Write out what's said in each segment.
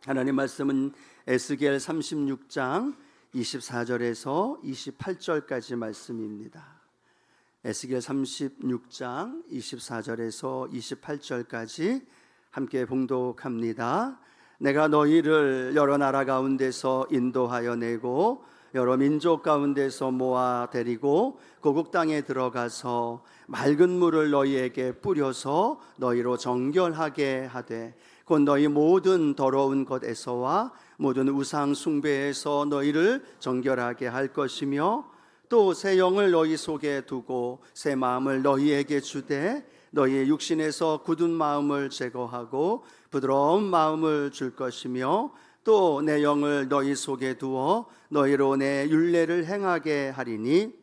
하나님 말씀은 에스겔 36장 24절에서 28절까지 말씀입니다. 에스겔 36장 24절에서 28절까지 함께 봉독합니다. 내가 너희를 여러 나라 가운데서 인도하여 내고 여러 민족 가운데서 모아 데리고 고국 땅에 들어가서 맑은 물을 너희에게 뿌려서 너희로 정결하게 하되 곧 너희 모든 더러운 것에서와 모든 우상 숭배에서 너희를 정결하게 할 것이며 또 새 영을 너희 속에 두고 새 마음을 너희에게 주되 너희의 육신에서 굳은 마음을 제거하고 부드러운 마음을 줄 것이며 또 내 영을 너희 속에 두어 너희로 내 율례를 행하게 하리니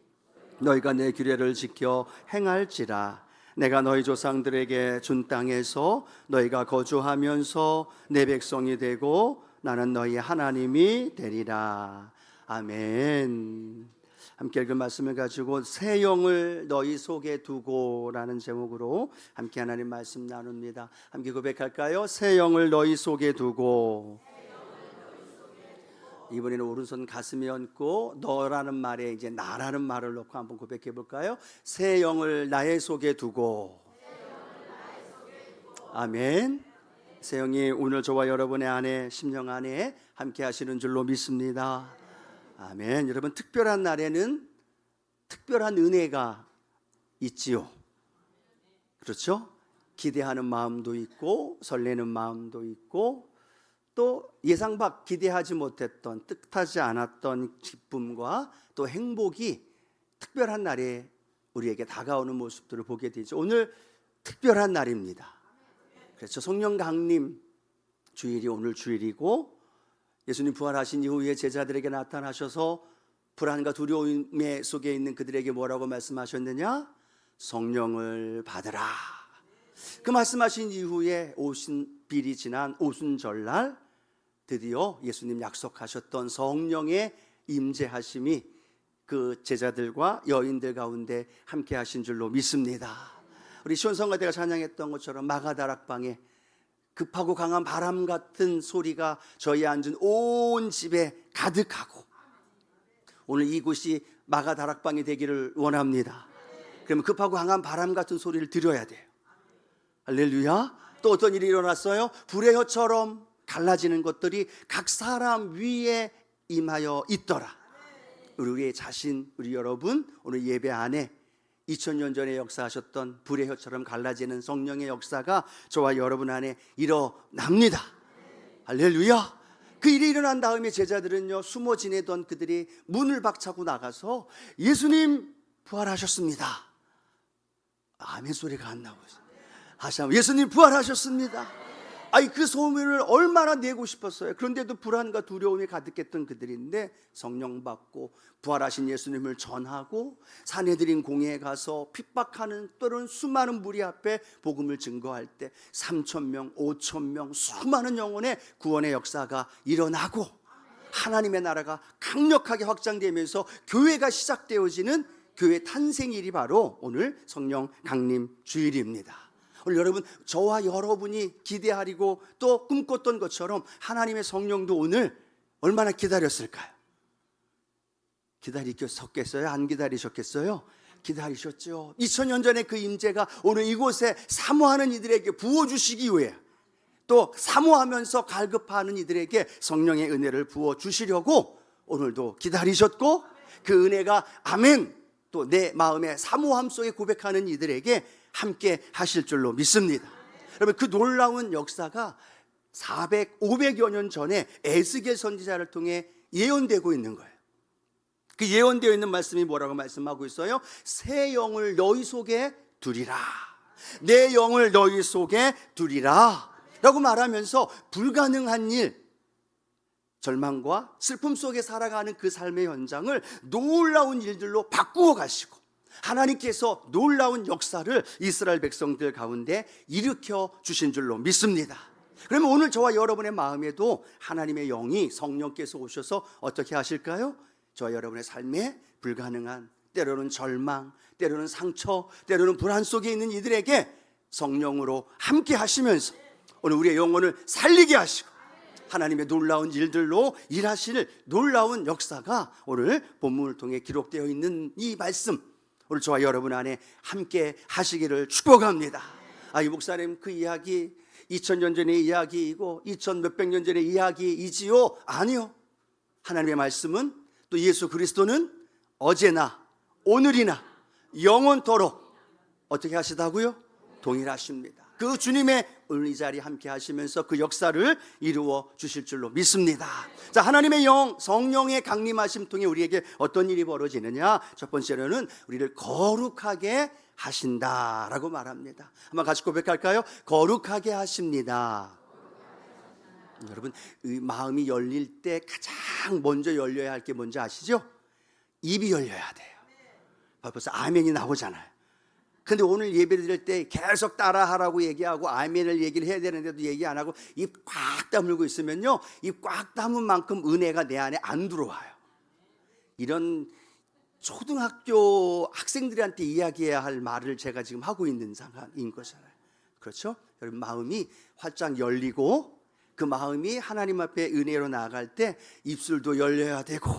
너희가 내 규례를 지켜 행할지라. 내가 너희 조상들에게 준 땅에서 너희가 거주하면서 내 백성이 되고 나는 너희 하나님이 되리라. 아멘. 함께 읽은 말씀을 가지고 새 영을 너희 속에 두고 라는 제목으로 함께 하나님 말씀 나눕니다. 함께 고백할까요? 새 영을 너희 속에 두고. 이번에는 오른손 가슴에 얹고 너라는 말에 이제 나라는 말을 넣고 한번 고백해 볼까요? 새 영을 나의 속에 두고. 아멘. 새 영이 오늘 저와 여러분의 안에 심령 안에 함께 하시는 줄로 믿습니다. 아멘. 여러분, 특별한 날에는 특별한 은혜가 있지요. 그렇죠? 기대하는 마음도 있고 설레는 마음도 있고 또 예상 밖 기대하지 못했던 뜻하지 않았던 기쁨과 또 행복이 특별한 날에 우리에게 다가오는 모습들을 보게 되죠. 오늘 특별한 날입니다. 그렇죠. 성령 강림 주일이 오늘 주일이고 예수님 부활하신 이후에 제자들에게 나타나셔서 불안과 두려움 속에 있는 그들에게 뭐라고 말씀하셨느냐? 성령을 받으라. 그 말씀하신 이후에 오순절이 지난 오순절날 드디어 예수님 약속하셨던 성령의 임재하심이 그 제자들과 여인들 가운데 함께 하신 줄로 믿습니다. 우리 시온성가대가 찬양했던 것처럼 마가다락방에 급하고 강한 바람 같은 소리가 저희 앉은 온 집에 가득하고 오늘 이곳이 마가다락방이 되기를 원합니다. 그러면 급하고 강한 바람 같은 소리를 들어야 돼요. 할렐루야. 또 어떤 일이 일어났어요? 불의 혀처럼 갈라지는 것들이 각 사람 위에 임하여 있더라. 우리 자신, 우리 여러분 오늘 예배 안에 2000년 전에 역사하셨던 불의 혀처럼 갈라지는 성령의 역사가 저와 여러분 안에 일어납니다. 할렐루야. 그 일이 일어난 다음에 제자들은요 숨어 지내던 그들이 문을 박차고 나가서 예수님 부활하셨습니다. 아멘 소리가 안 나오고 있어요. 다시 한번 예수님 부활하셨습니다. 아니 그 소문을 얼마나 내고 싶었어요. 그런데도 불안과 두려움이 가득했던 그들인데 성령 받고 부활하신 예수님을 전하고 사내들인 공회에 가서 핍박하는 또는 수많은 무리 앞에 복음을 증거할 때 3,000명, 5,000명 수많은 영혼의 구원의 역사가 일어나고 하나님의 나라가 강력하게 확장되면서 교회가 시작되어지는 교회 탄생일이 바로 오늘 성령 강림 주일입니다. 오늘 여러분 저와 여러분이 기대하리고 또 꿈꿨던 것처럼 하나님의 성령도 오늘 얼마나 기다렸을까요? 기다리셨겠어요? 안 기다리셨겠어요? 기다리셨죠. 2000년 전에 그 임재가 오늘 이곳에 사모하는 이들에게 부어주시기 위해 또 사모하면서 갈급하는 이들에게 성령의 은혜를 부어주시려고 오늘도 기다리셨고 그 은혜가 아멘 또 내 마음의 사모함 속에 고백하는 이들에게 함께 하실 줄로 믿습니다. 여러분 그 놀라운 역사가 500여 년 전에 에스겔 선지자를 통해 예언되고 있는 거예요. 그 예언되어 있는 말씀이 뭐라고 말씀하고 있어요? 새 영을 너희 속에 두리라. 내 영을 너희 속에 두리라 라고 말하면서 불가능한 일, 절망과 슬픔 속에 살아가는 그 삶의 현장을 놀라운 일들로 바꾸어 가시고 하나님께서 놀라운 역사를 이스라엘 백성들 가운데 일으켜 주신 줄로 믿습니다. 그러면 오늘 저와 여러분의 마음에도 하나님의 영이 성령께서 오셔서 어떻게 하실까요? 저와 여러분의 삶에 불가능한 때로는 절망, 때로는 상처, 때로는 불안 속에 있는 이들에게 성령으로 함께 하시면서 오늘 우리의 영혼을 살리게 하시고 하나님의 놀라운 일들로 일하실 놀라운 역사가 오늘 본문을 통해 기록되어 있는 이 말씀, 오늘 저와 여러분 안에 함께 하시기를 축복합니다. 이 목사님 그 이야기 2000년 전의 이야기이고 2000 몇백 년 전의 이야기이지요? 아니요. 하나님의 말씀은, 또 예수 그리스도는 어제나 오늘이나 영원토록 어떻게 하시다고요? 동일하십니다. 그 주님의 오늘 이 자리 함께 하시면서 그 역사를 이루어 주실 줄로 믿습니다. 자, 하나님의 영, 성령의 강림하심 통해 우리에게 어떤 일이 벌어지느냐? 첫 번째로는 우리를 거룩하게 하신다라고 말합니다. 한번 같이 고백할까요? 거룩하게 하십니다. 여러분, 이 마음이 열릴 때 가장 먼저 열려야 할 게 뭔지 아시죠? 입이 열려야 돼요. 벌써 아멘이 나오잖아요. 근데 오늘 예배를 드릴 때 계속 따라하라고 얘기하고 아멘을 얘기를 해야 되는데도 얘기 안 하고 입 꽉 다물고 있으면요, 입 꽉 다문 만큼 은혜가 내 안에 안 들어와요. 이런 초등학교 학생들한테 이야기해야 할 말을 제가 지금 하고 있는 상황인 거잖아요. 그렇죠? 여러분, 마음이 활짝 열리고 그 마음이 하나님 앞에 은혜로 나아갈 때 입술도 열려야 되고,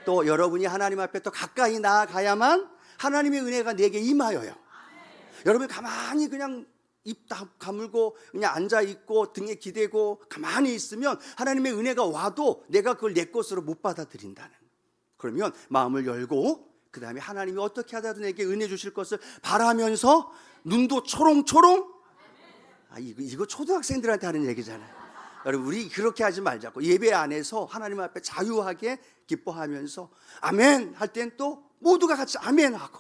또 여러분이 하나님 앞에 또 가까이 나아가야만 하나님의 은혜가 내게 임하여요. 여러분, 가만히 그냥 입 다 가물고 그냥 앉아있고 등에 기대고 가만히 있으면 하나님의 은혜가 와도 내가 그걸 내 것으로 못 받아들인다는. 그러면 마음을 열고 그 다음에 하나님이 어떻게 하다도 내게 은혜 주실 것을 바라면서 눈도 초롱초롱. 이거 초등학생들한테 하는 얘기잖아요. 여러분, 우리 그렇게 하지 말자고. 예배 안에서 하나님 앞에 자유하게 기뻐하면서 아멘 할 땐 또 모두가 같이 아멘 하고,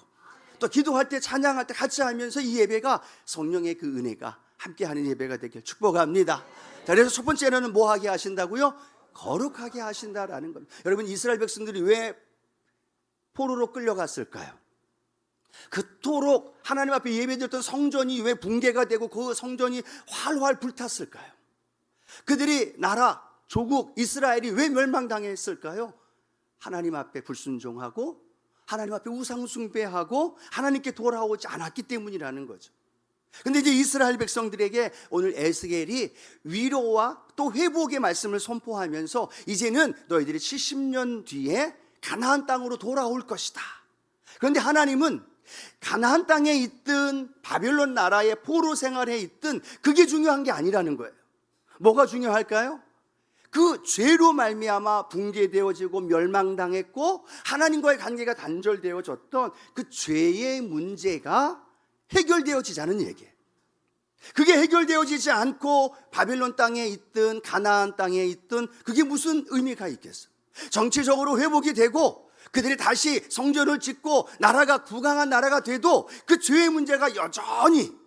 또 기도할 때 찬양할 때 같이 하면서 이 예배가 성령의 그 은혜가 함께하는 예배가 되길 축복합니다. 자, 그래서 첫 번째로는 뭐 하게 하신다고요? 거룩하게 하신다라는 겁니다. 여러분, 이스라엘 백성들이 왜 포로로 끌려갔을까요? 그토록 하나님 앞에 예배드렸던 성전이 왜 붕괴가 되고 그 성전이 활활 불탔을까요? 그들이 나라, 조국, 이스라엘이 왜 멸망당했을까요? 하나님 앞에 불순종하고 하나님 앞에 우상 숭배하고 하나님께 돌아오지 않았기 때문이라는 거죠. 근데 이제 이스라엘 백성들에게 오늘 에스겔이 위로와 또 회복의 말씀을 선포하면서 이제는 너희들이 70년 뒤에 가나안 땅으로 돌아올 것이다. 그런데 하나님은 가나안 땅에 있든 바벨론 나라의 포로 생활에 있든 그게 중요한 게 아니라는 거예요. 뭐가 중요할까요? 그 죄로 말미암아 붕괴되어지고 멸망당했고 하나님과의 관계가 단절되어졌던 그 죄의 문제가 해결되어지자는 얘기예요. 그게 해결되어지지 않고 바벨론 땅에 있든 가나안 땅에 있든 그게 무슨 의미가 있겠어? 정치적으로 회복이 되고 그들이 다시 성전을 짓고 나라가 부강한 나라가 돼도 그 죄의 문제가 여전히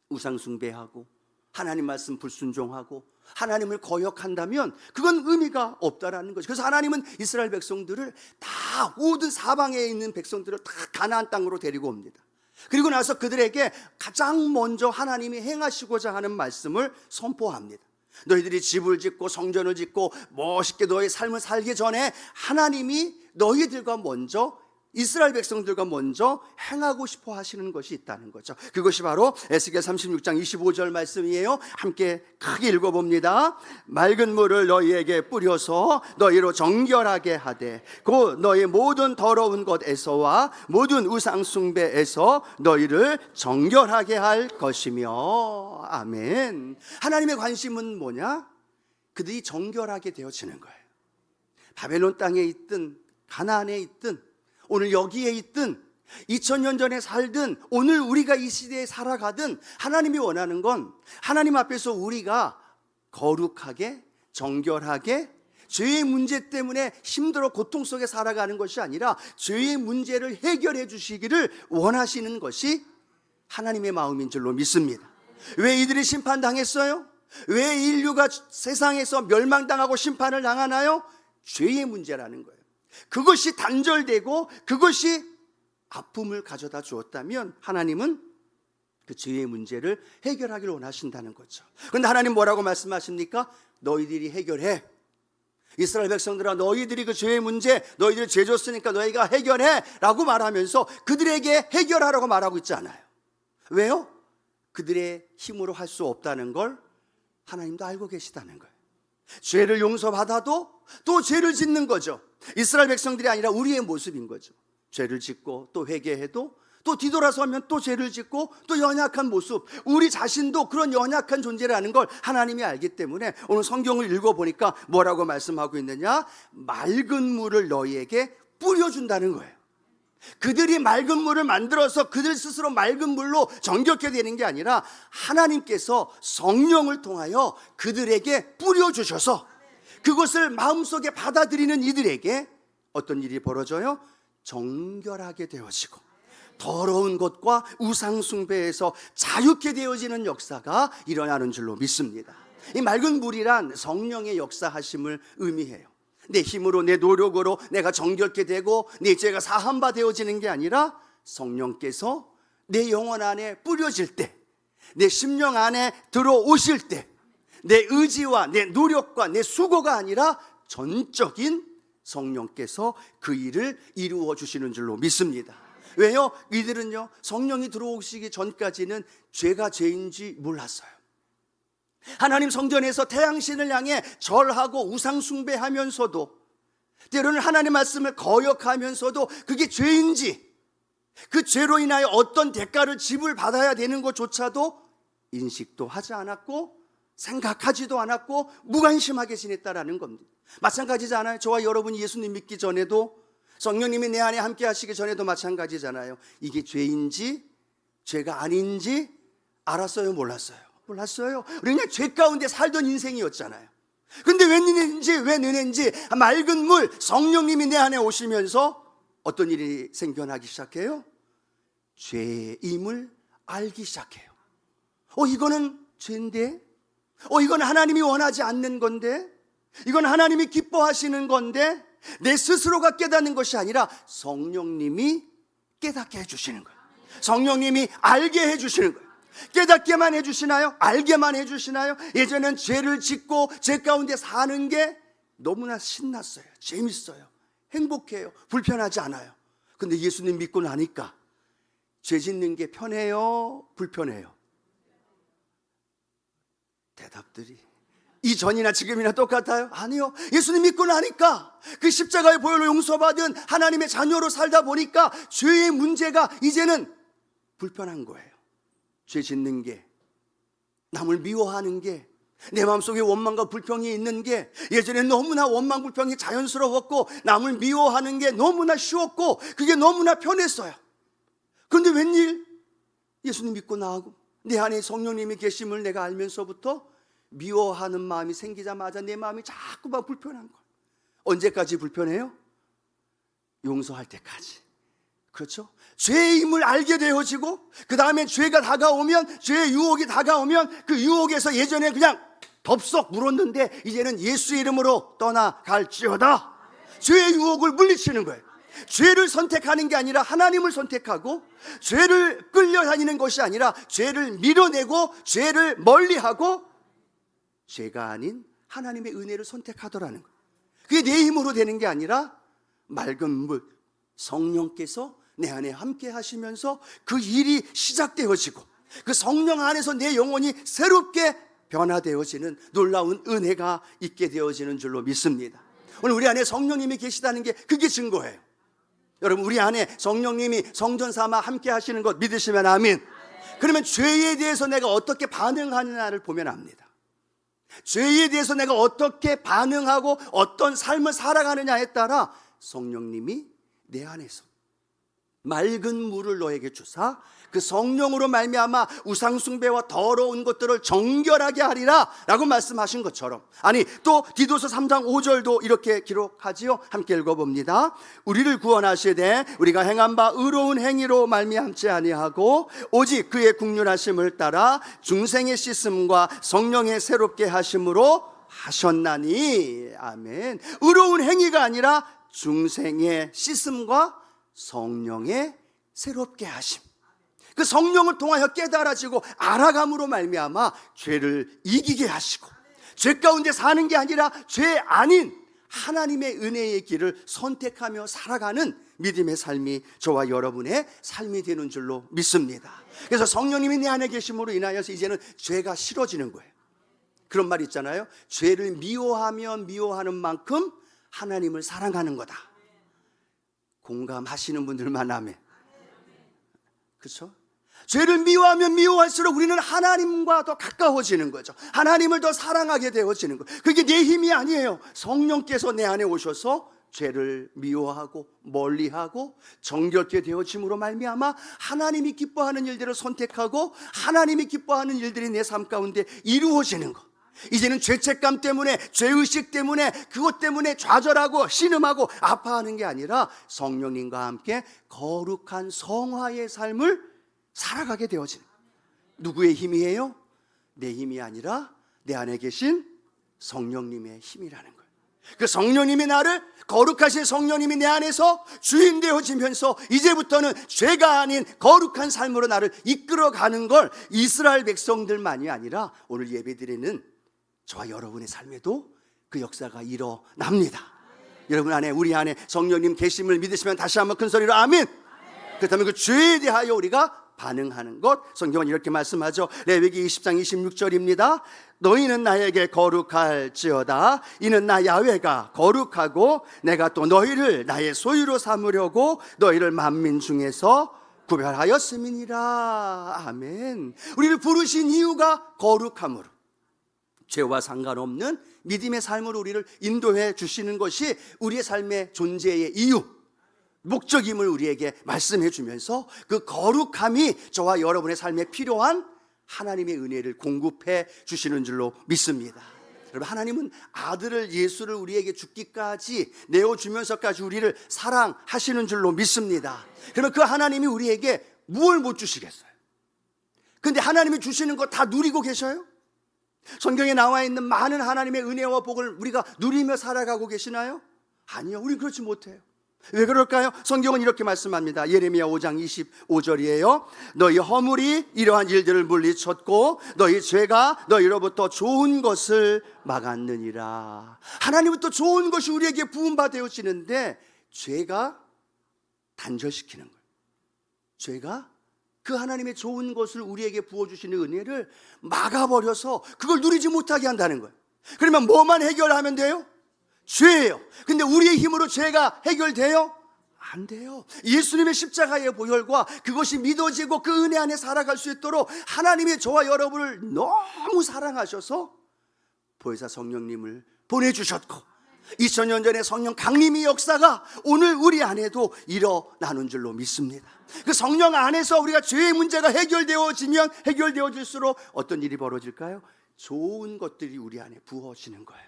우상 숭배하고 하나님 말씀 불순종하고 하나님을 거역한다면 그건 의미가 없다라는 거죠. 그래서 하나님은 이스라엘 백성들을 다 모든 사방에 있는 백성들을 다 가나안 땅으로 데리고 옵니다. 그리고 나서 그들에게 가장 먼저 하나님이 행하시고자 하는 말씀을 선포합니다. 너희들이 집을 짓고 성전을 짓고 멋있게 너의 삶을 살기 전에 하나님이 너희들과 먼저 이스라엘 백성들과 먼저 행하고 싶어 하시는 것이 있다는 거죠. 그것이 바로 에스겔 36장 25절 말씀이에요. 함께 크게 읽어봅니다. 맑은 물을 너희에게 뿌려서 너희로 정결하게 하되 곧 너희 모든 더러운 것에서와 모든 우상 숭배에서 너희를 정결하게 할 것이며. 아멘. 하나님의 관심은 뭐냐? 그들이 정결하게 되어지는 거예요. 바벨론 땅에 있든 가나안에 있든 오늘 여기에 있든 2000년 전에 살든 오늘 우리가 이 시대에 살아가든 하나님이 원하는 건 하나님 앞에서 우리가 거룩하게 정결하게 죄의 문제 때문에 힘들어 고통 속에 살아가는 것이 아니라 죄의 문제를 해결해 주시기를 원하시는 것이 하나님의 마음인 줄로 믿습니다. 왜 이들이 심판당했어요? 왜 인류가 세상에서 멸망당하고 심판을 당하나요? 죄의 문제라는 거예요. 그것이 단절되고 그것이 아픔을 가져다 주었다면 하나님은 그 죄의 문제를 해결하기를 원하신다는 거죠. 그런데 하나님 뭐라고 말씀하십니까? 너희들이 해결해. 이스라엘 백성들아, 너희들이 그 죄의 문제, 너희들이 죄 졌으니까 너희가 해결해 라고 말하면서 그들에게 해결하라고 말하고 있지 않아요. 왜요? 그들의 힘으로 할 수 없다는 걸 하나님도 알고 계시다는 거예요. 죄를 용서받아도 또 죄를 짓는 거죠. 이스라엘 백성들이 아니라 우리의 모습인 거죠. 죄를 짓고 또 회개해도 또 뒤돌아서면 또 죄를 짓고 또 연약한 모습, 우리 자신도 그런 연약한 존재라는 걸 하나님이 알기 때문에 오늘 성경을 읽어보니까 뭐라고 말씀하고 있느냐? 맑은 물을 너희에게 뿌려준다는 거예요. 그들이 맑은 물을 만들어서 그들 스스로 맑은 물로 정결케 되는 게 아니라 하나님께서 성령을 통하여 그들에게 뿌려주셔서 그것을 마음속에 받아들이는 이들에게 어떤 일이 벌어져요? 정결하게 되어지고 더러운 것과 우상 숭배에서 자유케 되어지는 역사가 일어나는 줄로 믿습니다. 이 맑은 물이란 성령의 역사하심을 의미해요. 내 힘으로 내 노력으로 내가 정결케 되고 내 죄가 사함바 되어지는 게 아니라 성령께서 내 영혼 안에 뿌려질 때, 내 심령 안에 들어오실 때 내 의지와 내 노력과 내 수고가 아니라 전적인 성령께서 그 일을 이루어 주시는 줄로 믿습니다. 왜요? 이들은요, 성령이 들어오시기 전까지는 죄가 죄인지 몰랐어요. 하나님 성전에서 태양신을 향해 절하고 우상 숭배하면서도 때로는 하나님 말씀을 거역하면서도 그게 죄인지, 그 죄로 인하여 어떤 대가를 지불받아야 되는 것조차도 인식도 하지 않았고 생각하지도 않았고 무관심하게 지냈다라는 겁니다. 마찬가지잖아요. 저와 여러분이 예수님 믿기 전에도, 성령님이 내 안에 함께 하시기 전에도 마찬가지잖아요. 이게 죄인지 죄가 아닌지 알았어요? 몰랐어요? 몰랐어요. 우리 그냥 죄 가운데 살던 인생이었잖아요. 근데 웬일인지 맑은 물, 성령님이 내 안에 오시면서 어떤 일이 생겨나기 시작해요? 죄임을 알기 시작해요. 이거는 죄인데, 이건 하나님이 원하지 않는 건데, 이건 하나님이 기뻐하시는 건데, 내 스스로가 깨닫는 것이 아니라 성령님이 깨닫게 해주시는 거예요. 성령님이 알게 해주시는 거예요. 깨닫게만 해주시나요? 알게만 해주시나요? 예전엔 죄를 짓고 죄 가운데 사는 게 너무나 신났어요. 재밌어요. 행복해요. 불편하지 않아요. 근데 예수님 믿고 나니까 죄 짓는 게 편해요? 불편해요? 대답들이 이전이나 지금이나 똑같아요? 아니요. 예수님 믿고 나니까 그 십자가의 보혈로 용서받은 하나님의 자녀로 살다 보니까 죄의 문제가 이제는 불편한 거예요. 죄 짓는 게, 남을 미워하는 게, 내 마음속에 원망과 불평이 있는 게 예전에 너무나 원망 불평이 자연스러웠고 남을 미워하는 게 너무나 쉬웠고 그게 너무나 편했어요. 그런데 웬일 예수님 믿고 나하고 내 안에 성령님이 계심을 내가 알면서부터 미워하는 마음이 생기자마자 내 마음이 자꾸만 불편한 거예요. 언제까지 불편해요? 용서할 때까지. 그렇죠? 죄의 힘을 알게 되어지고 그 다음에 죄가 다가오면, 죄의 유혹이 다가오면 그 유혹에서 예전에 그냥 덥석 물었는데 이제는 예수의 이름으로 떠나갈지어다. 죄의 유혹을 물리치는 거예요. 죄를 선택하는 게 아니라 하나님을 선택하고, 죄를 끌려다니는 것이 아니라 죄를 밀어내고 죄를 멀리하고 죄가 아닌 하나님의 은혜를 선택하더라는 거예요. 그게 내 힘으로 되는 게 아니라 맑은 물, 성령께서 내 안에 함께 하시면서 그 일이 시작되어지고 그 성령 안에서 내 영혼이 새롭게 변화되어지는 놀라운 은혜가 있게 되어지는 줄로 믿습니다. 오늘 우리 안에 성령님이 계시다는 게 그게 증거예요. 여러분, 우리 안에 성령님이 성전 삼아 함께 하시는 것 믿으시면 아멘. 그러면 죄에 대해서 내가 어떻게 반응하느냐를 보면 압니다. 죄에 대해서 내가 어떻게 반응하고 어떤 삶을 살아가느냐에 따라 성령님이 내 안에서 맑은 물을 너에게 주사 그 성령으로 말미암아 우상 숭배와 더러운 것들을 정결하게 하리라 라고 말씀하신 것처럼, 아니 또 디도서 3장 5절도 이렇게 기록하지요. 함께 읽어봅니다. 우리를 구원하시되 우리가 행한 바 의로운 행위로 말미암지 아니하고 오직 그의 긍휼하심을 따라 중생의 씻음과 성령의 새롭게 하심으로 하셨나니. 아멘. 의로운 행위가 아니라 중생의 씻음과 성령의 새롭게 하심, 그 성령을 통하여 깨달아지고 알아감으로 말미암아 죄를 이기게 하시고 죄 가운데 사는 게 아니라 죄 아닌 하나님의 은혜의 길을 선택하며 살아가는 믿음의 삶이 저와 여러분의 삶이 되는 줄로 믿습니다. 그래서 성령님이 내 안에 계심으로 인하여서 이제는 죄가 싫어지는 거예요. 그런 말 있잖아요. 죄를 미워하면 미워하는 만큼 하나님을 사랑하는 거다. 공감하시는 분들만 아멘. 그렇죠? 죄를 미워하면 미워할수록 우리는 하나님과 더 가까워지는 거죠. 하나님을 더 사랑하게 되어지는 거예요. 그게 내 힘이 아니에요. 성령께서 내 안에 오셔서 죄를 미워하고 멀리하고 정결케 되어짐으로 말미암아 하나님이 기뻐하는 일들을 선택하고 하나님이 기뻐하는 일들이 내 삶 가운데 이루어지는 것. 이제는 죄책감 때문에, 죄의식 때문에, 그것 때문에 좌절하고 신음하고 아파하는 게 아니라 성령님과 함께 거룩한 성화의 삶을 살아가게 되어지는 거예요. 누구의 힘이에요? 내 힘이 아니라 내 안에 계신 성령님의 힘이라는 거예요. 그 성령님이 나를, 거룩하신 성령님이 내 안에서 주인 되어지면서 이제부터는 죄가 아닌 거룩한 삶으로 나를 이끌어가는 걸 이스라엘 백성들만이 아니라 오늘 예배드리는 저와 여러분의 삶에도 그 역사가 일어납니다. 여러분 안에, 우리 안에 성령님 계심을 믿으시면 다시 한번 큰 소리로 아멘. 그렇다면 그 죄에 대하여 우리가 반응하는 것, 성경은 이렇게 말씀하죠. 레위기 20장 26절입니다. 너희는 나에게 거룩할지어다. 이는 나 야훼가 거룩하고 내가 또 너희를 나의 소유로 삼으려고 너희를 만민 중에서 구별하였음이니라. 아멘. 우리를 부르신 이유가 거룩함으로, 죄와 상관없는 믿음의 삶으로 우리를 인도해 주시는 것이 우리의 삶의 존재의 이유, 목적임을 우리에게 말씀해 주면서 그 거룩함이 저와 여러분의 삶에 필요한 하나님의 은혜를 공급해 주시는 줄로 믿습니다. 여러분, 하나님은 아들을, 예수를 우리에게 죽기까지 내어주면서까지 우리를 사랑하시는 줄로 믿습니다. 그러면 그 하나님이 우리에게 무엇을 못 주시겠어요? 근데 하나님이 주시는 거 다 누리고 계셔요? 성경에 나와 있는 많은 하나님의 은혜와 복을 우리가 누리며 살아가고 계시나요? 아니요, 우리 그렇지 못해요. 왜 그럴까요? 성경은 이렇게 말씀합니다. 예레미야 5장 25절이에요. 너희 허물이 이러한 일들을 물리쳤고 너희 죄가 너희로부터 좋은 것을 막았느니라. 하나님부터 좋은 것이 우리에게 부음받아지는데 죄가 단절시키는 거예요. 죄가 그 하나님의 좋은 것을 우리에게 부어주시는 은혜를 막아버려서 그걸 누리지 못하게 한다는 거예요. 그러면 뭐만 해결하면 돼요? 죄예요. 근데 우리의 힘으로 죄가 해결돼요? 안 돼요. 예수님의 십자가의 보혈과 그것이 믿어지고 그 은혜 안에 살아갈 수 있도록 하나님이 저와 여러분을 너무 사랑하셔서 보혜사 성령님을 보내주셨고 2000년 전에 성령 강림의 역사가 오늘 우리 안에도 일어나는 줄로 믿습니다. 그 성령 안에서 우리가 죄의 문제가 해결되어지면 해결되어질수록 어떤 일이 벌어질까요? 좋은 것들이 우리 안에 부어지는 거예요.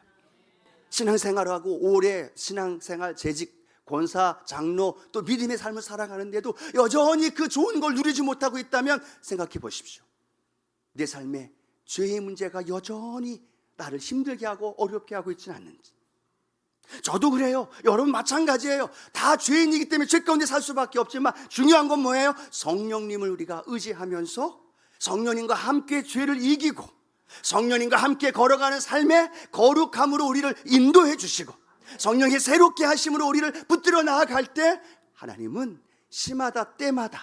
신앙생활하고 오래 신앙생활, 재직, 권사, 장로, 또 믿음의 삶을 살아가는데도 여전히 그 좋은 걸 누리지 못하고 있다면 생각해 보십시오. 내 삶에 죄의 문제가 여전히 나를 힘들게 하고 어렵게 하고 있지는 않는지. 저도 그래요. 여러분 마찬가지예요. 다 죄인이기 때문에 죄 가운데 살 수밖에 없지만 중요한 건 뭐예요? 성령님을 우리가 의지하면서 성령님과 함께 죄를 이기고 성령님과 함께 걸어가는 삶의 거룩함으로 우리를 인도해 주시고 성령의 새롭게 하심으로 우리를 붙들어 나아갈 때 하나님은 시마다 때마다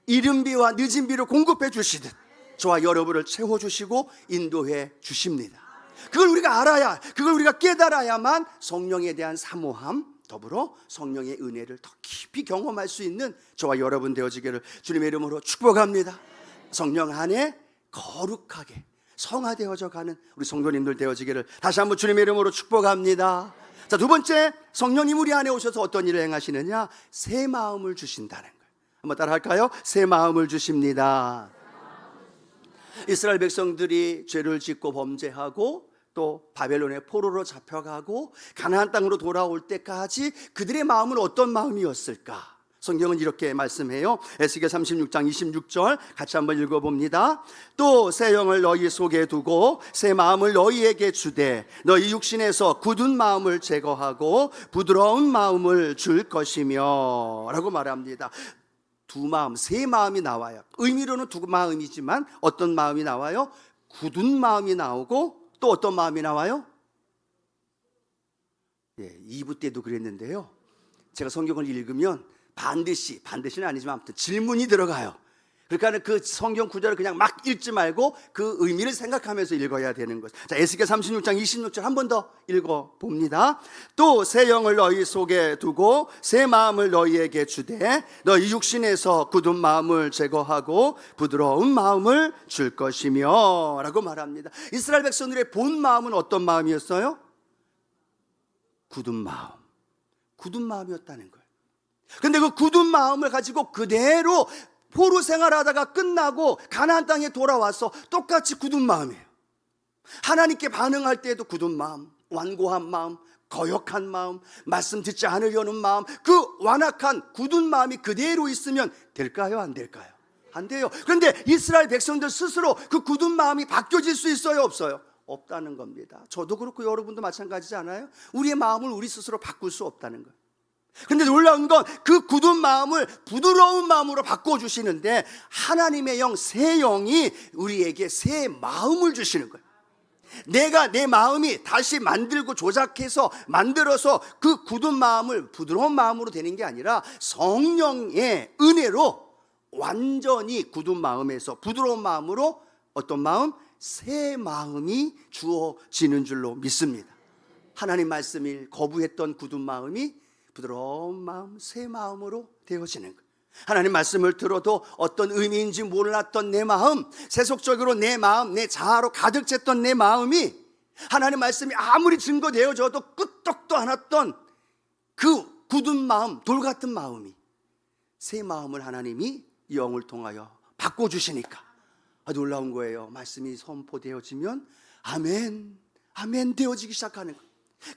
이른 비와 늦은 비를 공급해 주시듯 저와 여러분을 채워주시고 인도해 주십니다. 그걸 우리가 알아야, 그걸 우리가 깨달아야만 성령에 대한 사모함, 더불어 성령의 은혜를 더 깊이 경험할 수 있는 저와 여러분 되어지기를 주님의 이름으로 축복합니다. 성령 안에 거룩하게 성화되어져 가는 우리 성도님들 되어지기를 다시 한번 주님의 이름으로 축복합니다. 자, 두 번째, 성령님 우리 안에 오셔서 어떤 일을 행하시느냐? 새 마음을 주신다는 거예요. 한번 따라 할까요? 새 마음을 주십니다. 이스라엘 백성들이 죄를 짓고 범죄하고 또 바벨론의 포로로 잡혀가고 가나안 땅으로 돌아올 때까지 그들의 마음은 어떤 마음이었을까? 성경은 이렇게 말씀해요. 에스겔 36장 26절 같이 한번 읽어봅니다. 또 새 영을 너희 속에 두고 새 마음을 너희에게 주되 너희 육신에서 굳은 마음을 제거하고 부드러운 마음을 줄 것이며 라고 말합니다. 두 마음, 새 마음이 나와요. 의미로는 두 마음이지만 어떤 마음이 나와요? 굳은 마음이 나오고 또 어떤 마음이 나와요? 2부 때도 그랬는데요. 제가 성경을 읽으면 반드시는 아니지만 아무튼 질문이 들어가요. 그러니까 그 성경 구절을 그냥 막 읽지 말고 그 의미를 생각하면서 읽어야 되는 것. 자, 에스겔 36장 26절 한 번 더 읽어봅니다. 또 새 영을 너희 속에 두고 새 마음을 너희에게 주되 너희 육신에서 굳은 마음을 제거하고 부드러운 마음을 줄 것이며 라고 말합니다. 이스라엘 백성들의 본 마음은 어떤 마음이었어요? 굳은 마음이었다는 거예요. 그런데 그 굳은 마음을 가지고 그대로 포로 생활하다가 끝나고 가나안 땅에 돌아와서 똑같이 굳은 마음이에요. 하나님께 반응할 때에도 굳은 마음, 완고한 마음, 거역한 마음, 말씀 듣지 않으려는 마음, 그 완악한 굳은 마음이 그대로 있으면 될까요? 안 될까요? 안 돼요. 그런데 이스라엘 백성들 스스로 그 굳은 마음이 바뀌어질 수 있어요? 없어요? 없다는 겁니다. 저도 그렇고 여러분도 마찬가지지 않아요? 우리의 마음을 우리 스스로 바꿀 수 없다는 거예요. 근데 놀라운 건 그 굳은 마음을 부드러운 마음으로 바꿔주시는데 하나님의 영, 새 영이 우리에게 새 마음을 주시는 거예요. 내가 내 마음이 다시 만들고 조작해서 만들어서 그 굳은 마음을 부드러운 마음으로 되는 게 아니라 성령의 은혜로 완전히 굳은 마음에서 부드러운 마음으로 어떤 마음? 새 마음이 주어지는 줄로 믿습니다. 하나님 말씀을 거부했던 굳은 마음이 부드러운 마음, 새 마음으로 되어지는 거예요. 하나님 말씀을 들어도 어떤 의미인지 몰랐던 내 마음, 세속적으로 내 마음, 내 자아로 가득 찼던 내 마음이 하나님 말씀이 아무리 증거되어져도 끄떡도 않았던 그 굳은 마음, 돌 같은 마음이 새 마음을 하나님이 영을 통하여 바꿔주시니까 놀라운 거예요. 말씀이 선포되어지면 아멘, 아멘 되어지기 시작하는 거예요.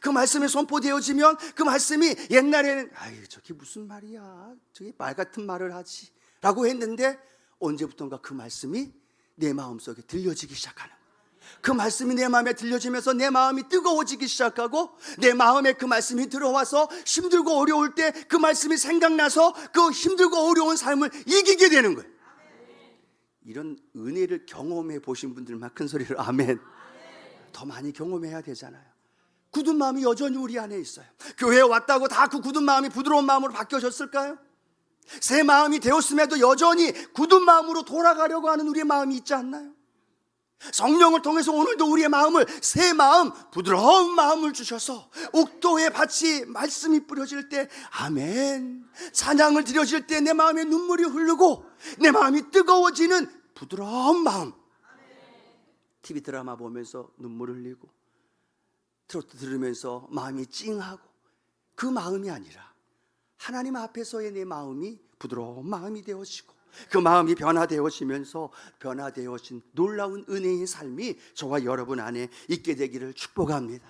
그 말씀이 선포되어지면 그 말씀이 옛날에는 아유 저게 무슨 말이야, 저게 말 같은 말을 하지 라고 했는데 언제부턴가 그 말씀이 내 마음속에 들려지기 시작하는 거예요. 그 말씀이 내 마음에 들려지면서 내 마음이 뜨거워지기 시작하고 내 마음에 그 말씀이 들어와서 힘들고 어려울 때 그 말씀이 생각나서 그 힘들고 어려운 삶을 이기게 되는 거예요. 이런 은혜를 경험해 보신 분들만 큰 소리로 아멘. 더 많이 경험해야 되잖아요. 굳은 마음이 여전히 우리 안에 있어요. 교회에 왔다고 다 그 굳은 마음이 부드러운 마음으로 바뀌어졌을까요? 새 마음이 되었음에도 여전히 굳은 마음으로 돌아가려고 하는 우리의 마음이 있지 않나요? 성령을 통해서 오늘도 우리의 마음을 새 마음, 부드러운 마음을 주셔서 옥도의 밭이 말씀이 뿌려질 때 아멘, 찬양을 드려질 때 내 마음에 눈물이 흐르고 내 마음이 뜨거워지는 부드러운 마음. TV 드라마 보면서 눈물 흘리고 트로트 들으면서 마음이 찡하고 그 마음이 아니라 하나님 앞에서의 내 마음이 부드러운 마음이 되어지고 그 마음이 변화되어지면서 변화되어진 놀라운 은혜의 삶이 저와 여러분 안에 있게 되기를 축복합니다.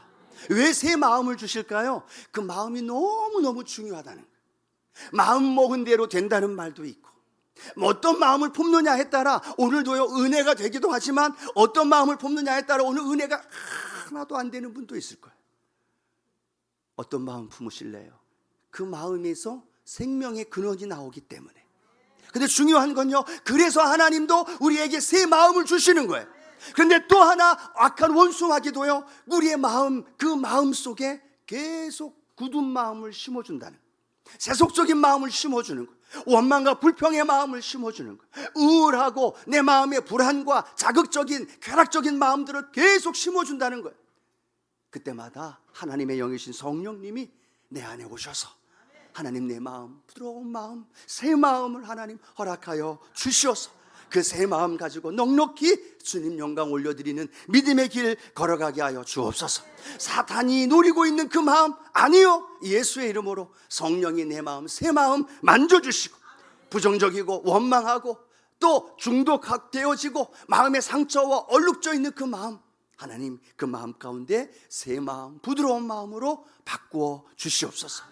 왜 새 마음을 주실까요? 그 마음이 너무너무 중요하다는 거예요. 마음 먹은 대로 된다는 말도 있고 어떤 마음을 품느냐에 따라 오늘도요 은혜가 되기도 하지만 어떤 마음을 품느냐에 따라 오늘 은혜가 하나도 안 되는 분도 있을 거예요. 어떤 마음 품으실래요? 그 마음에서 생명의 근원이 나오기 때문에. 근데 중요한 건요, 그래서 하나님도 우리에게 새 마음을 주시는 거예요. 그런데 또 하나 악한 원수마귀도요 우리의 마음, 그 마음 속에 계속 굳은 마음을 심어준다는 거예요. 세속적인 마음을 심어주는 거예요. 원망과 불평의 마음을 심어주는 거예요. 우울하고 내 마음의 불안과 자극적인 쾌락적인 마음들을 계속 심어준다는 거예요. 그때마다 하나님의 영이신 성령님이 내 안에 오셔서 하나님 내 마음, 부드러운 마음, 새 마음을 하나님 허락하여 주시어서 그 새 마음 가지고 넉넉히 주님 영광 올려드리는 믿음의 길 걸어가게 하여 주옵소서. 사탄이 노리고 있는 그 마음 아니요, 예수의 이름으로 성령이 내 마음, 새 마음 만져주시고 부정적이고 원망하고 또 중독되어지고 마음의 상처와 얼룩져 있는 그 마음 하나님 그 마음 가운데 새 마음, 부드러운 마음으로 바꾸어 주시옵소서.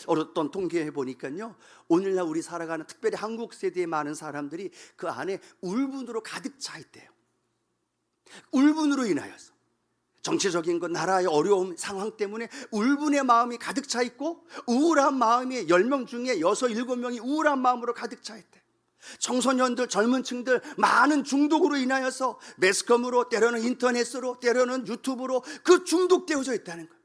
어떤 통계해 보니까요 오늘날 우리 살아가는 특별히 한국 세대의 많은 사람들이 그 안에 울분으로 가득 차 있대요. 울분으로 인하여서 정치적인 것, 나라의 어려움 상황 때문에 울분의 마음이 가득 차 있고 우울한 마음이 10명 중에 6, 7명이 우울한 마음으로 가득 차 있대요. 청소년들, 젊은 층들 많은 중독으로 인하여서 매스컴으로, 때로는 인터넷으로, 때로는 유튜브로 그 중독되어져 있다는 거예요.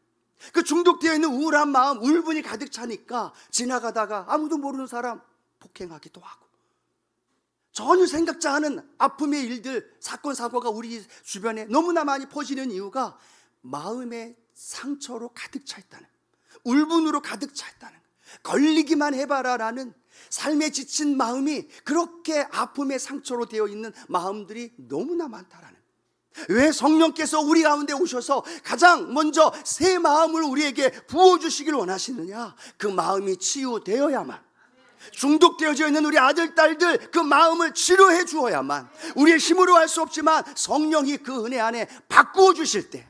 그 중독되어 있는 우울한 마음, 울분이 가득 차니까 지나가다가 아무도 모르는 사람 폭행하기도 하고 전혀 생각지 않은 아픔의 일들, 사건, 사고가 우리 주변에 너무나 많이 퍼지는 이유가 마음의 상처로 가득 차 있다는, 울분으로 가득 차 있다는, 걸리기만 해봐라라는 삶에 지친 마음이 그렇게 아픔의 상처로 되어 있는 마음들이 너무나 많다라는. 왜 성령께서 우리 가운데 오셔서 가장 먼저 새 마음을 우리에게 부어주시길 원하시느냐? 그 마음이 치유되어야만, 중독되어져 있는 우리 아들, 딸들 그 마음을 치료해 주어야만, 우리의 힘으로 할 수 없지만 성령이 그 은혜 안에 바꾸어 주실 때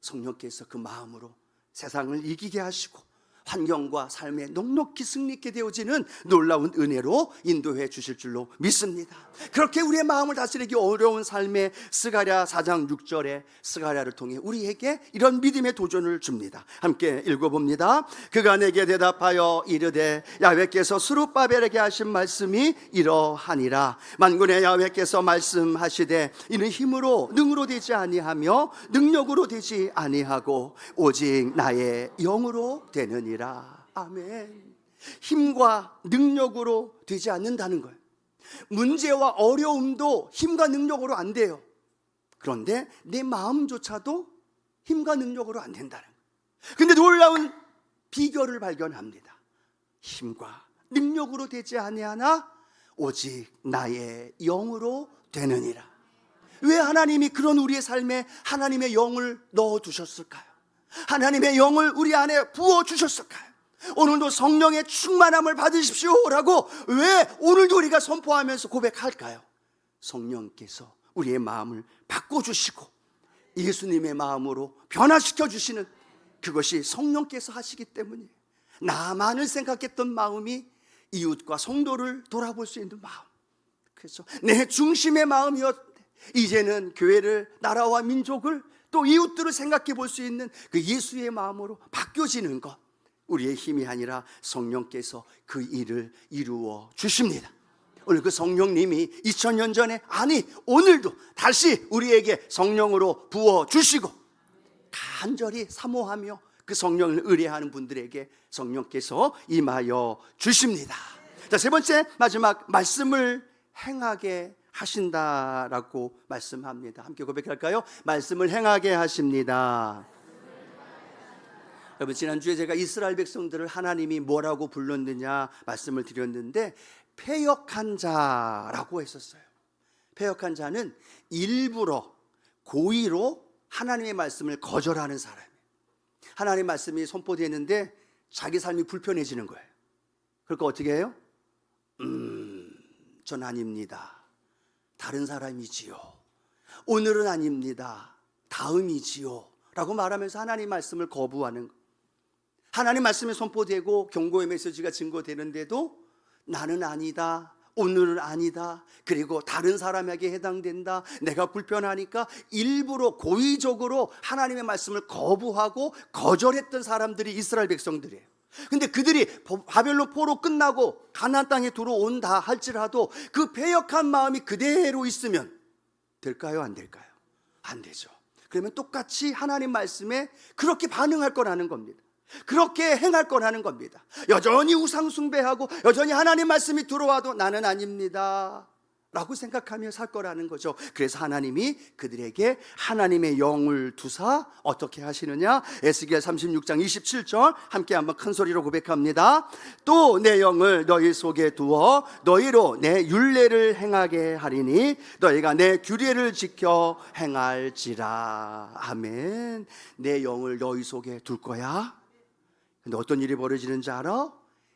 성령께서 그 마음으로 세상을 이기게 하시고 환경과 삶에 넉넉히 승리 있게 되어지는 놀라운 은혜로 인도해 주실 줄로 믿습니다. 그렇게 우리의 마음을 다스리기 어려운 삶에 스가랴 4장 6절에 스가랴를 통해 우리에게 이런 믿음의 도전을 줍니다. 함께 읽어봅니다. 그가 내게 대답하여 이르되 야훼께서 스룹바벨에게 하신 말씀이 이러하니라. 만군의 야훼께서 말씀하시되 이는 힘으로 능으로 되지 아니하며 능력으로 되지 아니하고 오직 나의 영으로 되느니라. 아멘. 힘과 능력으로 되지 않는다는 거예요. 문제와 어려움도 힘과 능력으로 안 돼요. 그런데 내 마음조차도 힘과 능력으로 안 된다는 거예요. 근데 놀라운 비결을 발견합니다. 힘과 능력으로 되지 아니하나 오직 나의 영으로 되느니라. 왜 하나님이 그런 우리의 삶에 하나님의 영을 넣어두셨을까요? 하나님의 영을 우리 안에 부어주셨을까요? 오늘도 성령의 충만함을 받으십시오라고 왜 오늘도 우리가 선포하면서 고백할까요? 성령께서 우리의 마음을 바꿔주시고 예수님의 마음으로 변화시켜 주시는, 그것이 성령께서 하시기 때문이에요. 나만을 생각했던 마음이 이웃과 성도를 돌아볼 수 있는 마음, 그래서 내 중심의 마음이었는데 이제는 교회를, 나라와 민족을, 또 이웃들을 생각해 볼 수 있는 그 예수의 마음으로 바뀌어지는 것, 우리의 힘이 아니라 성령께서 그 일을 이루어 주십니다. 오늘 그 성령님이 2000년 전에, 아니 오늘도 다시 우리에게 성령으로 부어 주시고 간절히 사모하며 그 성령을 의뢰하는 분들에게 성령께서 임하여 주십니다. 자, 세 번째, 마지막, 말씀을 행하게 하신다라고 말씀합니다. 함께 고백할까요? 말씀을 행하게 하십니다. 여러분, 지난주에 제가 이스라엘 백성들을 하나님이 뭐라고 불렀느냐 말씀을 드렸는데 패역한 자라고 했었어요. 패역한 자는 일부러 고의로 하나님의 말씀을 거절하는 사람이에요. 하나님의 말씀이 선포되는데 자기 삶이 불편해지는 거예요. 그러니까 어떻게 해요? 전 아닙니다. 다른 사람이지요. 오늘은 아닙니다. 다음이지요. 라고 말하면서 하나님 말씀을 거부하는 것. 하나님 말씀이 선포되고 경고의 메시지가 증거되는데도 나는 아니다, 오늘은 아니다, 그리고 다른 사람에게 해당된다, 내가 불편하니까 일부러 고의적으로 하나님의 말씀을 거부하고 거절했던 사람들이 이스라엘 백성들이에요. 근데 그들이 바벨론 포로 끝나고 가나안 땅에 들어온다 할지라도 그 패역한 마음이 그대로 있으면 될까요? 안 될까요? 안 되죠. 그러면 똑같이 하나님 말씀에 그렇게 반응할 거라는 겁니다. 그렇게 행할 거라는 겁니다. 여전히 우상 숭배하고 여전히 하나님 말씀이 들어와도 나는 아닙니다 라고 생각하며 살 거라는 거죠. 그래서 하나님이 그들에게 하나님의 영을 두사 어떻게 하시느냐? 에스겔 36장 27절 함께 한번 큰 소리로 고백합니다. 또 내 영을 너희 속에 두어 너희로 내 율례를 행하게 하리니 너희가 내 규례를 지켜 행할지라. 아멘. 내 영을 너희 속에 둘 거야. 근데 어떤 일이 벌어지는지 알아?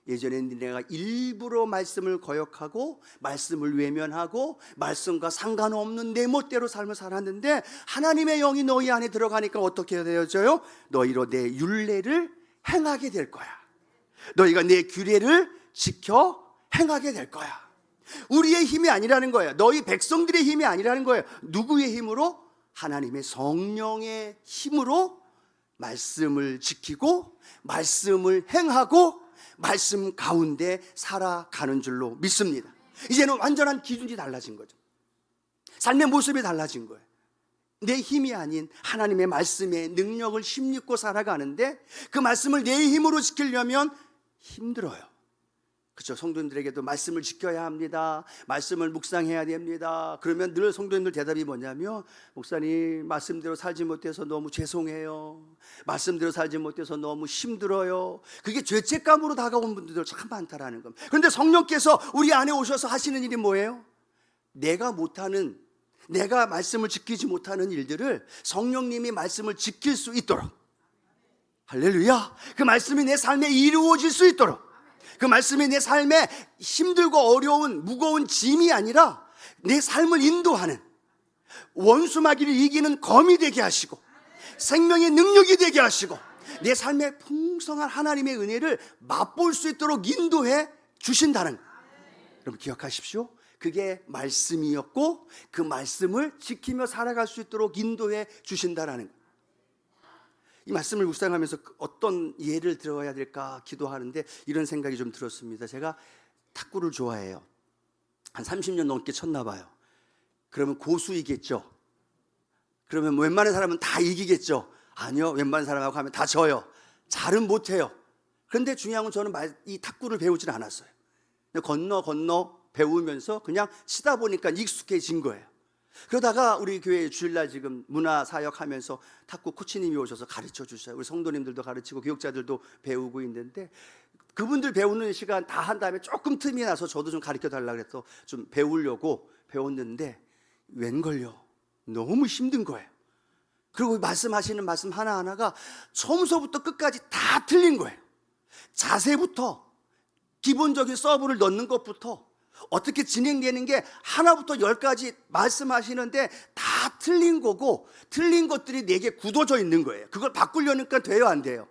예전에는 내가 일부러 말씀을 거역하고 말씀을 외면하고 말씀과 상관없는 내 멋대로 삶을 살았는데 하나님의 영이 너희 안에 들어가니까 어떻게 되어져요? 너희로 내 율례를 행하게 될 거야. 너희가 내 규례를 지켜 행하게 될 거야. 우리의 힘이 아니라는 거예요. 너희 백성들의 힘이 아니라는 거예요. 누구의 힘으로? 하나님의 성령의 힘으로 말씀을 지키고 말씀을 행하고 말씀 가운데 살아가는 줄로 믿습니다. 이제는 완전한 기준이 달라진 거죠. 삶의 모습이 달라진 거예요. 내 힘이 아닌 하나님의 말씀의 능력을 힘입고 살아가는데 그 말씀을 내 힘으로 지키려면 힘들어요. 그렇죠. 성도님들에게도 말씀을 지켜야 합니다. 말씀을 묵상해야 됩니다. 그러면 늘 성도님들 대답이 뭐냐면, 목사님 말씀대로 살지 못해서 너무 죄송해요. 말씀대로 살지 못해서 너무 힘들어요. 그게 죄책감으로 다가온 분들도 참 많다라는 겁니다. 그런데 성령께서 우리 안에 오셔서 하시는 일이 뭐예요? 내가 못하는, 내가 말씀을 지키지 못하는 일들을 성령님이 말씀을 지킬 수 있도록, 할렐루야, 그 말씀이 내 삶에 이루어질 수 있도록, 그 말씀이 내 삶에 힘들고 어려운 무거운 짐이 아니라 내 삶을 인도하는, 원수마귀를 이기는 검이 되게 하시고 생명의 능력이 되게 하시고 내 삶에 풍성한 하나님의 은혜를 맛볼 수 있도록 인도해 주신다는 거예요. 여러분 기억하십시오. 그게 말씀이었고 그 말씀을 지키며 살아갈 수 있도록 인도해 주신다라는 거예요. 이 말씀을 묵상하면서 어떤 예를 들어야 될까 기도하는데 이런 생각이 좀 들었습니다. 제가 탁구를 좋아해요. 한 30년 넘게 쳤나 봐요. 그러면 고수이겠죠. 그러면 웬만한 사람은 다 이기겠죠. 아니요, 웬만한 사람하고 하면 다 져요. 잘은 못해요. 그런데 중요한 건 저는 이 탁구를 배우진 않았어요. 건너 배우면서 그냥 치다 보니까 익숙해진 거예요. 그러다가 우리 교회 주일날 지금 문화사역 하면서 탁구 코치님이 오셔서 가르쳐 주셔요. 우리 성도님들도 가르치고 교육자들도 배우고 있는데, 그분들 배우는 시간 다 한 다음에 조금 틈이 나서 저도 좀 가르쳐 달라고 해서 좀 배우려고 배웠는데 웬걸요, 너무 힘든 거예요. 그리고 말씀하시는 말씀 하나하나가 처음서부터 끝까지 다 틀린 거예요. 자세부터, 기본적인 서브를 넣는 것부터 어떻게 진행되는 게 하나부터 10까지 말씀하시는데 다 틀린 거고, 틀린 것들이 내게 굳어져 있는 거예요. 그걸 바꾸려니까 돼요, 안 돼요?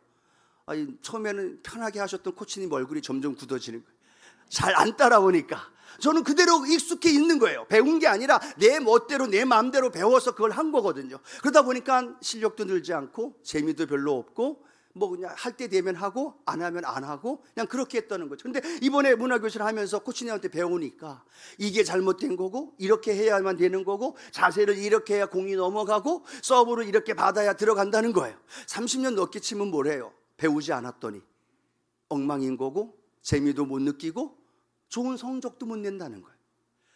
처음에는 편하게 하셨던 코치님 얼굴이 점점 굳어지는 거예요. 잘 안 따라오니까. 저는 그대로 익숙해 있는 거예요. 배운 게 아니라 내 멋대로 내 마음대로 배워서 그걸 한 거거든요. 그러다 보니까 실력도 늘지 않고 재미도 별로 없고, 뭐 그냥 할 때 되면 하고 안 하면 안 하고 그냥 그렇게 했다는 거죠. 근데 이번에 문화교실을 하면서 코치님한테 배우니까 이게 잘못된 거고, 이렇게 해야만 되는 거고, 자세를 이렇게 해야 공이 넘어가고, 서브를 이렇게 받아야 들어간다는 거예요. 30년 넘게 치면 뭐래요? 배우지 않았더니 엉망인 거고, 재미도 못 느끼고 좋은 성적도 못 낸다는 거예요.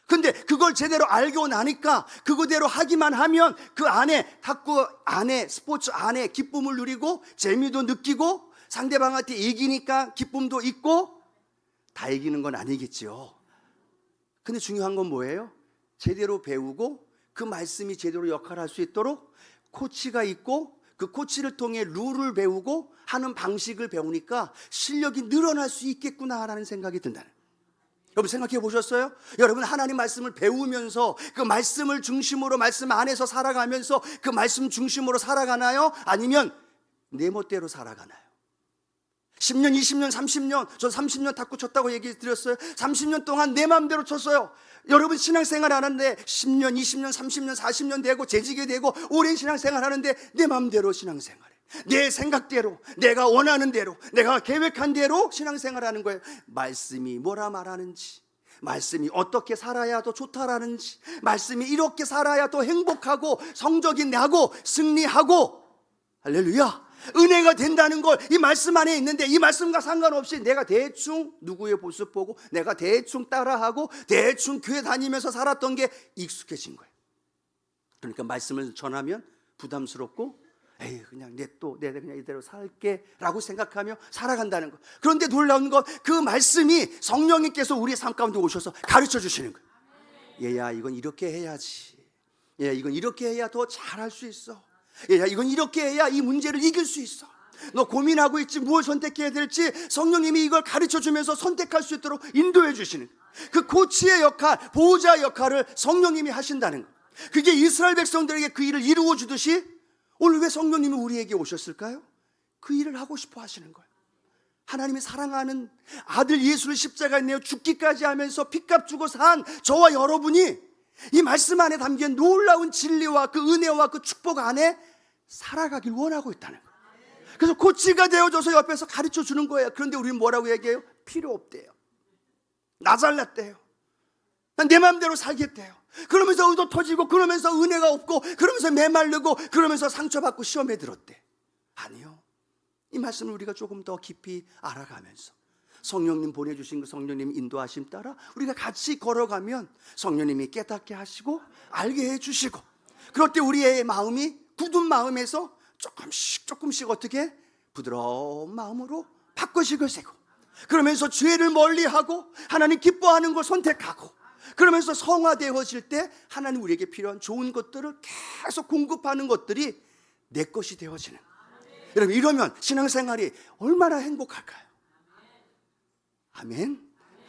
근데 그걸 제대로 알고 나니까 그거대로 하기만 하면 그 안에, 탁구 안에, 스포츠 안에 기쁨을 누리고 재미도 느끼고 상대방한테 이기니까 기쁨도 있고, 다 이기는 건 아니겠지요. 근데 중요한 건 뭐예요? 제대로 배우고 그 말씀이 제대로 역할을 할 수 있도록 코치가 있고, 그 코치를 통해 룰을 배우고 하는 방식을 배우니까 실력이 늘어날 수 있겠구나라는 생각이 든다는 거예요. 여러분 생각해 보셨어요? 여러분 하나님 말씀을 배우면서 그 말씀을 중심으로, 말씀 안에서 살아가면서 그 말씀 중심으로 살아가나요? 아니면 내 멋대로 살아가나요? 10년, 20년, 30년, 저 30년 탁구 쳤다고 얘기 드렸어요. 30년 동안 내 마음대로 쳤어요. 여러분 신앙생활 하는데 10년, 20년, 30년, 40년 되고 재직이 되고 오랜 신앙생활 하는데 내 마음대로 신앙생활해. 내 생각대로, 내가 원하는 대로, 내가 계획한 대로 신앙생활하는 거예요. 말씀이 뭐라 말하는지, 말씀이 어떻게 살아야 더 좋다라는지, 말씀이 이렇게 살아야 더 행복하고 성적이 나고 승리하고, 할렐루야, 은혜가 된다는 걸 이 말씀 안에 있는데, 이 말씀과 상관없이 내가 대충 누구의 모습 보고 내가 대충 따라하고 대충 교회 다니면서 살았던 게 익숙해진 거예요. 그러니까 말씀을 전하면 부담스럽고, 에이 그냥 내가 그냥 이대로 살게 라고 생각하며 살아간다는 거. 그런데 놀라운 건 그 말씀이 성령님께서 우리의 삶 가운데 오셔서 가르쳐 주시는 거예요. 얘야 이건 이렇게 해야지, 얘야 이건 이렇게 해야 더 잘할 수 있어, 얘야 이건 이렇게 해야 이 문제를 이길 수 있어. 너 고민하고 있지, 무엇을 선택해야 될지 성령님이 이걸 가르쳐 주면서 선택할 수 있도록 인도해 주시는, 그 코치의 역할, 보호자 역할을 성령님이 하신다는 거. 그게 이스라엘 백성들에게 그 일을 이루어 주듯이 오늘 왜 성령님이 우리에게 오셨을까요? 그 일을 하고 싶어 하시는 거예요. 하나님이 사랑하는 아들 예수를 십자가에 내어 죽기까지 하면서 핏값 주고 산 저와 여러분이 이 말씀 안에 담긴 놀라운 진리와 그 은혜와 그 축복 안에 살아가길 원하고 있다는 거예요. 그래서 코치가 되어줘서 옆에서 가르쳐 주는 거예요. 그런데 우리는 뭐라고 얘기해요? 필요 없대요. 나 잘났대요. 난 내 마음대로 살겠대요. 그러면서 의도 터지고, 그러면서 은혜가 없고, 그러면서 메말르고, 그러면서 상처받고 시험에 들었대. 아니요, 이 말씀을 우리가 조금 더 깊이 알아가면서 성령님 보내주신 그 성령님 인도하심 따라 우리가 같이 걸어가면 성령님이 깨닫게 하시고 알게 해주시고, 그럴 때 우리의 마음이 굳은 마음에서 조금씩 어떻게 부드러운 마음으로 바꿔지고 세고, 그러면서 죄를 멀리하고 하나님 기뻐하는 걸 선택하고, 그러면서 성화되어질 때 하나님 우리에게 필요한 좋은 것들을 계속 공급하는 것들이 내 것이 되어지는. 여러분, 이러면 신앙생활이 얼마나 행복할까요? 아멘.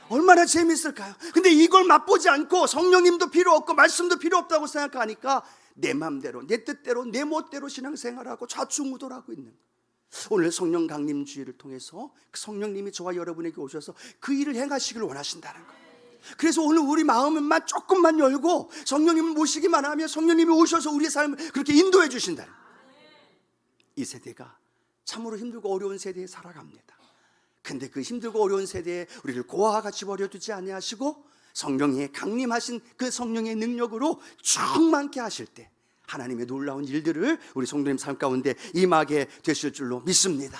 얼마나 재밌을까요? 근데 이걸 맛보지 않고 성령님도 필요 없고 말씀도 필요 없다고 생각하니까 내 마음대로, 내 뜻대로, 내 멋대로 신앙생활하고 좌충우돌하고 있는 거예요. 오늘 성령 강림주의를 통해서 성령님이 저와 여러분에게 오셔서 그 일을 행하시기를 원하신다는 거예요. 그래서 오늘 우리 마음만 조금만 열고 성령님을 모시기만 하면 성령님이 오셔서 우리의 삶을 그렇게 인도해 주신다는 거예요. 이 세대가 참으로 힘들고 어려운 세대에 살아갑니다. 근데 그 힘들고 어려운 세대에 우리를 고아와 같이 버려두지 아니하시고 성령의 강림하신 그 성령의 능력으로 충만케 하실 때 하나님의 놀라운 일들을 우리 성도님 삶 가운데 임하게 되실 줄로 믿습니다.